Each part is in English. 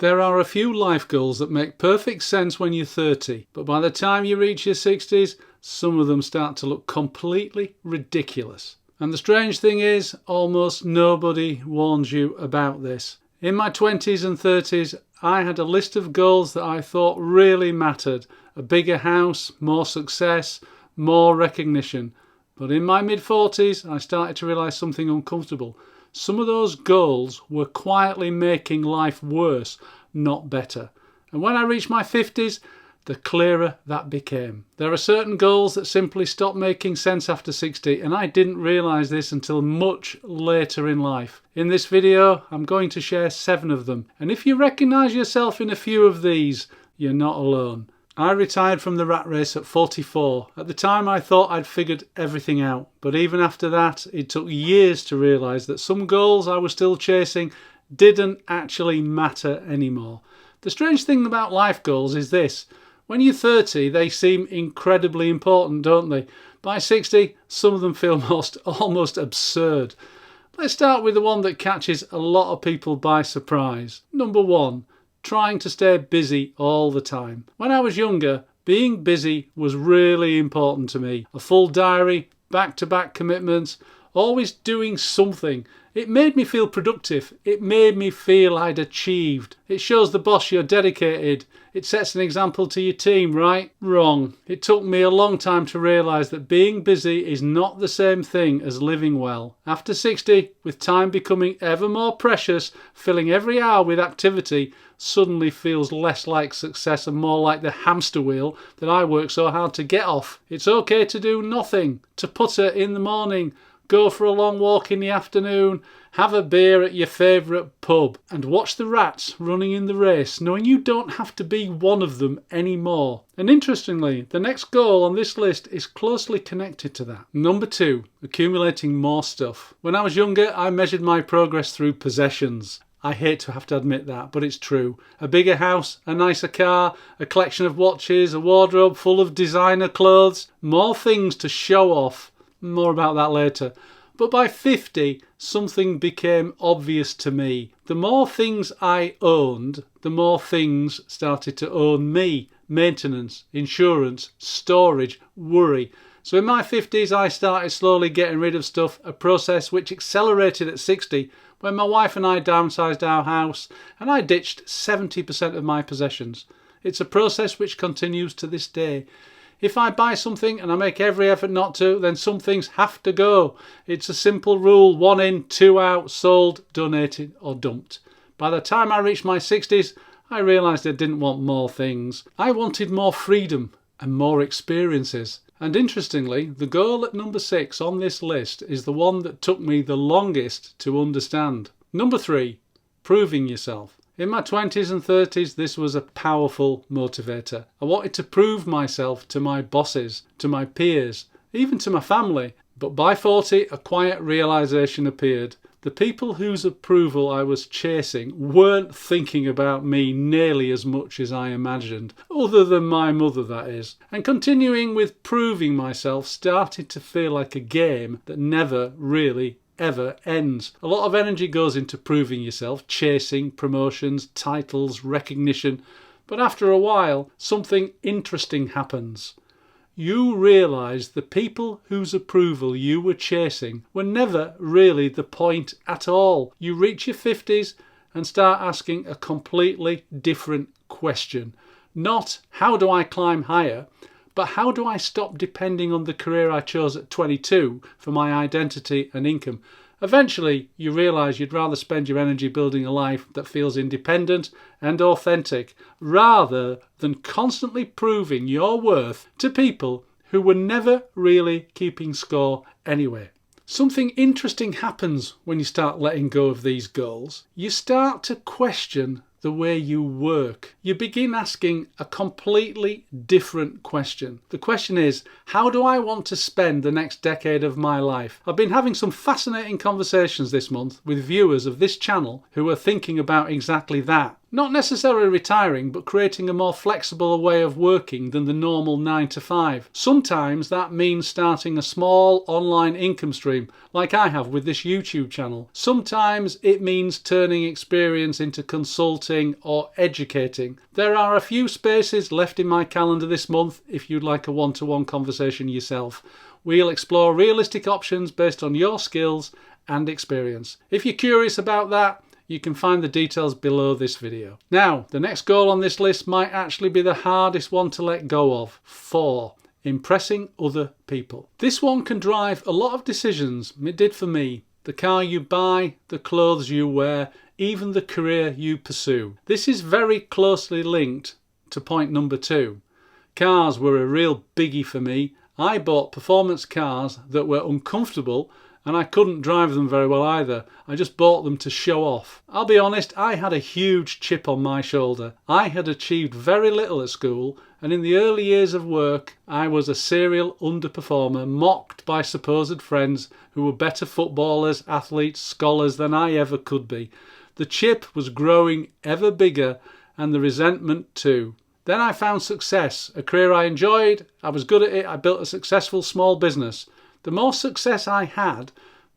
There are a few life goals that make perfect sense when you're 30, but by the time you reach your 60s, some of them start to look completely ridiculous. And the strange thing is, almost nobody warns you about this. In my 20s and 30s, I had a list of goals that I thought really mattered. A bigger house, more success, more recognition. But in my mid-40s, I started to realise something uncomfortable. Some of those goals were quietly making life worse, not better. And when I reached my 50s, the clearer that became. There are certain goals that simply stop making sense after 60, and I didn't realise this until much later in life. In this video, I'm going to share 7 of them, and if you recognise yourself in a few of these, you're not alone. I retired from the rat race at 44. At the time I thought I'd figured everything out, but even after that it took years to realise that some goals I was still chasing didn't actually matter anymore. The strange thing about life goals is this: when you're 30 they seem incredibly important, don't they? By 60 some of them feel almost absurd. Let's start with the one that catches a lot of people by surprise. Number 1. Trying to stay busy all the time. When I was younger, being busy was really important to me. A full diary, back-to-back commitments, always doing something. It made me feel productive. It made me feel I'd achieved. It shows the boss you're dedicated. It sets an example to your team, right? Wrong. It took me a long time to realise that being busy is not the same thing as living well. After 60, with time becoming ever more precious, filling every hour with activity suddenly feels less like success and more like the hamster wheel that I work so hard to get off. It's okay to do nothing, to putter in the morning, go for a long walk in the afternoon, have a beer at your favourite pub, and watch the rats running in the race, knowing you don't have to be one of them anymore. And interestingly, the next goal on this list is closely connected to that. Number 2, accumulating more stuff. When I was younger, I measured my progress through possessions. I hate to have to admit that, but it's true. A bigger house, a nicer car, a collection of watches, a wardrobe full of designer clothes, more things to show off. More about that later. But by 50, something became obvious to me. The more things I owned, the more things started to own me. Maintenance, insurance, storage, worry. So in my 50s, I started slowly getting rid of stuff, a process which accelerated at 60 when my wife and I downsized our house and I ditched 70% of my possessions. It's a process which continues to this day. If I buy something and I make every effort not to, then some things have to go. It's a simple rule: 1 in, 2 out, sold, donated or dumped. By the time I reached my 60s, I realised I didn't want more things. I wanted more freedom and more experiences. And interestingly, the goal at number 6 on this list is the one that took me the longest to understand. Number 3, proving yourself. In my 20s and 30s, this was a powerful motivator. I wanted to prove myself to my bosses, to my peers, even to my family. But by 40, a quiet realisation appeared. The people whose approval I was chasing weren't thinking about me nearly as much as I imagined, other than my mother, that is. And continuing with proving myself started to feel like a game that never really ever ends. A lot of energy goes into proving yourself, chasing promotions, titles, recognition, but after a while something interesting happens. You realise the people whose approval you were chasing were never really the point at all. You reach your 50s and start asking a completely different question. Not how do I climb higher, but how do I stop depending on the career I chose at 22 for my identity and income? Eventually, you realise you'd rather spend your energy building a life that feels independent and authentic, rather than constantly proving your worth to people who were never really keeping score anyway. Something interesting happens when you start letting go of these goals. You start to question the way you work. You begin asking a completely different question. The question is, how do I want to spend the next decade of my life? I've been having some fascinating conversations this month with viewers of this channel who are thinking about exactly that. Not necessarily retiring, but creating a more flexible way of working than the normal 9 to 5. Sometimes that means starting a small online income stream, like I have with this YouTube channel. Sometimes it means turning experience into consulting or educating. There are a few spaces left in my calendar this month if you'd like a one-to-one conversation yourself. We'll explore realistic options based on your skills and experience. If you're curious about that, you can find the details below this video. Now, the next goal on this list might actually be the hardest one to let go of. 4. Impressing other people. This one can drive a lot of decisions. It did for me. The car you buy, the clothes you wear, even the career you pursue. This is very closely linked to point number 2. Cars were a real biggie for me. I bought performance cars that were uncomfortable, and I couldn't drive them very well either. I just bought them to show off. I'll be honest, I had a huge chip on my shoulder. I had achieved very little at school, and in the early years of work, I was a serial underperformer, mocked by supposed friends who were better footballers, athletes, scholars than I ever could be. The chip was growing ever bigger, and the resentment too. Then I found success, a career I enjoyed, I was good at it, I built a successful small business. The more success I had,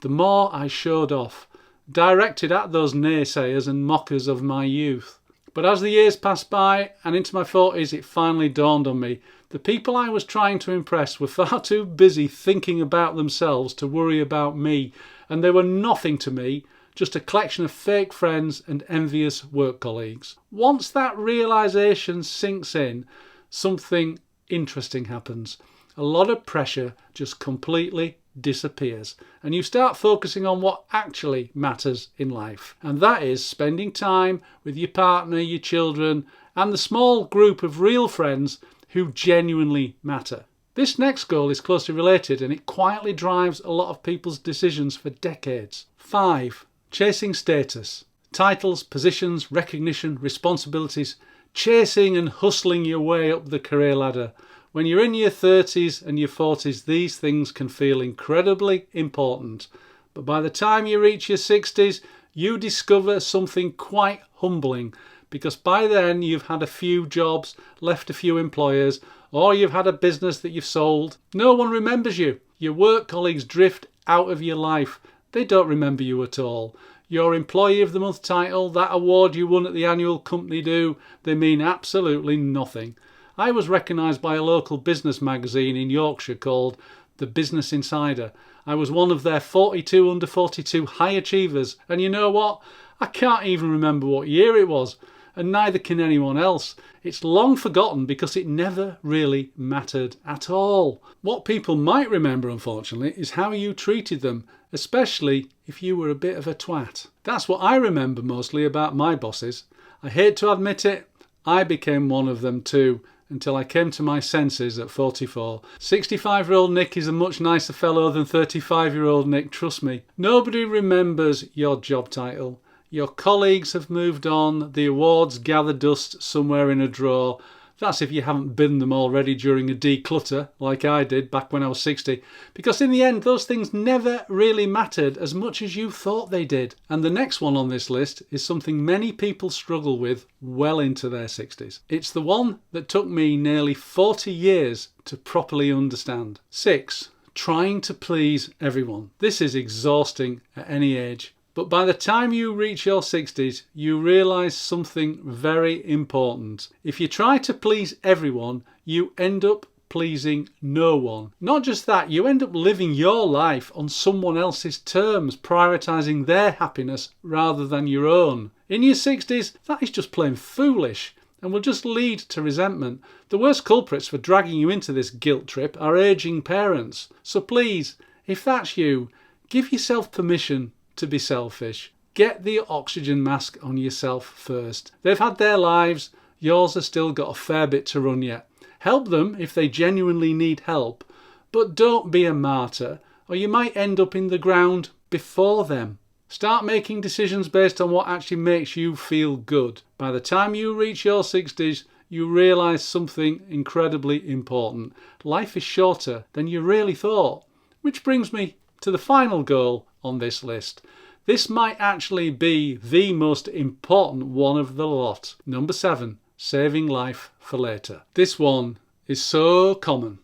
the more I showed off, directed at those naysayers and mockers of my youth. But as the years passed by and into my 40s, it finally dawned on me. The people I was trying to impress were far too busy thinking about themselves to worry about me, and they were nothing to me, just a collection of fake friends and envious work colleagues. Once that realisation sinks in, something interesting happens. A lot of pressure just completely disappears, and you start focusing on what actually matters in life, and that is spending time with your partner, your children, and the small group of real friends who genuinely matter. This next goal is closely related, and it quietly drives a lot of people's decisions for decades. 5. Chasing status. Titles, positions, recognition, responsibilities. Chasing and hustling your way up the career ladder. When you're in your 30s and your 40s, these things can feel incredibly important. But by the time you reach your 60s, you discover something quite humbling, because by then you've had a few jobs, left a few employers, or you've had a business that you've sold. No one remembers you. Your work colleagues drift out of your life. They don't remember you at all. Your Employee of the Month title, that award you won at the annual company do, they mean absolutely nothing. I was recognised by a local business magazine in Yorkshire called The Business Insider. I was one of their 42 under 42 high achievers, and you know what? I can't even remember what year it was, and neither can anyone else. It's long forgotten because it never really mattered at all. What people might remember, unfortunately, is how you treated them, especially if you were a bit of a twat. That's what I remember mostly about my bosses. I hate to admit it, I became one of them too, until I came to my senses at 44. 65-year-old Nick is a much nicer fellow than 35-year-old Nick, trust me. Nobody remembers your job title. Your colleagues have moved on, the awards gather dust somewhere in a drawer. That's if you haven't binned them already during a declutter, like I did back when I was 60. Because in the end, those things never really mattered as much as you thought they did. And the next one on this list is something many people struggle with well into their 60s. It's the one that took me nearly 40 years to properly understand. 6. Trying to please everyone. This is exhausting at any age. But by the time you reach your 60s, you realise something very important. If you try to please everyone, you end up pleasing no one. Not just that, you end up living your life on someone else's terms, prioritising their happiness rather than your own. In your 60s, that is just plain foolish and will just lead to resentment. The worst culprits for dragging you into this guilt trip are ageing parents. So please, if that's you, give yourself permission to be selfish. Get the oxygen mask on yourself first. They've had their lives, yours has still got a fair bit to run yet. Help them if they genuinely need help, but don't be a martyr, or you might end up in the ground before them. Start making decisions based on what actually makes you feel good. By the time you reach your 60s, you realise something incredibly important. Life is shorter than you really thought. Which brings me to the final goal on this list. This might actually be the most important one of the lot. Number 7, saving life for later. This one is so common.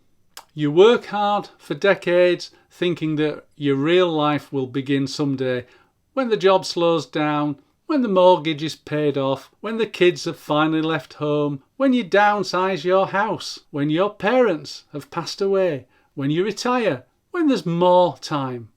You work hard for decades thinking that your real life will begin someday when the job slows down, when the mortgage is paid off, when the kids have finally left home, when you downsize your house, when your parents have passed away, when you retire, when there's more time.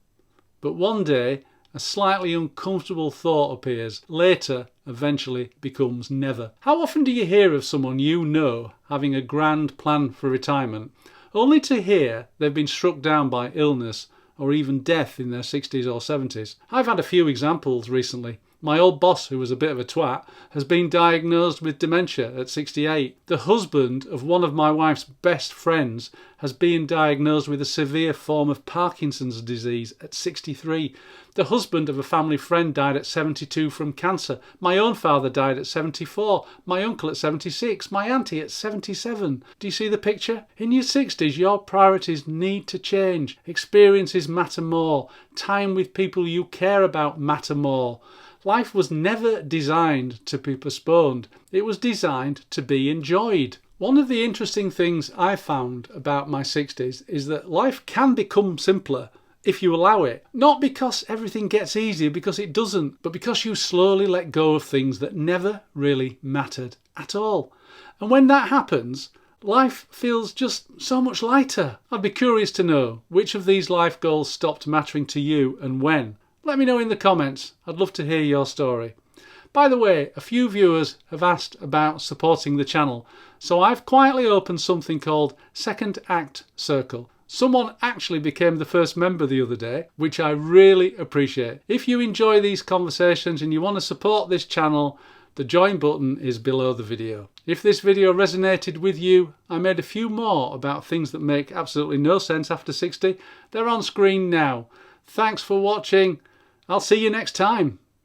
But one day, a slightly uncomfortable thought appears. Later eventually becomes never. How often do you hear of someone you know having a grand plan for retirement, only to hear they've been struck down by illness or even death in their 60s or 70s? I've had a few examples recently. My old boss, who was a bit of a twat, has been diagnosed with dementia at 68. The husband of one of my wife's best friends has been diagnosed with a severe form of Parkinson's disease at 63. The husband of a family friend died at 72 from cancer. My own father died at 74. My uncle at 76. My auntie at 77. Do you see the picture? In your 60s, your priorities need to change. Experiences matter more. Time with people you care about matter more. Life was never designed to be postponed. It was designed to be enjoyed. One of the interesting things I found about my 60s is that life can become simpler if you allow it. Not because everything gets easier, because it doesn't, but because you slowly let go of things that never really mattered at all. And when that happens, life feels just so much lighter. I'd be curious to know which of these life goals stopped mattering to you and when. Let me know in the comments. I'd love to hear your story. By the way, a few viewers have asked about supporting the channel, so I've quietly opened something called Second Act Circle. Someone actually became the first member the other day, which I really appreciate. If you enjoy these conversations and you want to support this channel, the join button is below the video. If this video resonated with you, I made a few more about things that make absolutely no sense after 60. They're on screen now. Thanks for watching. I'll see you next time.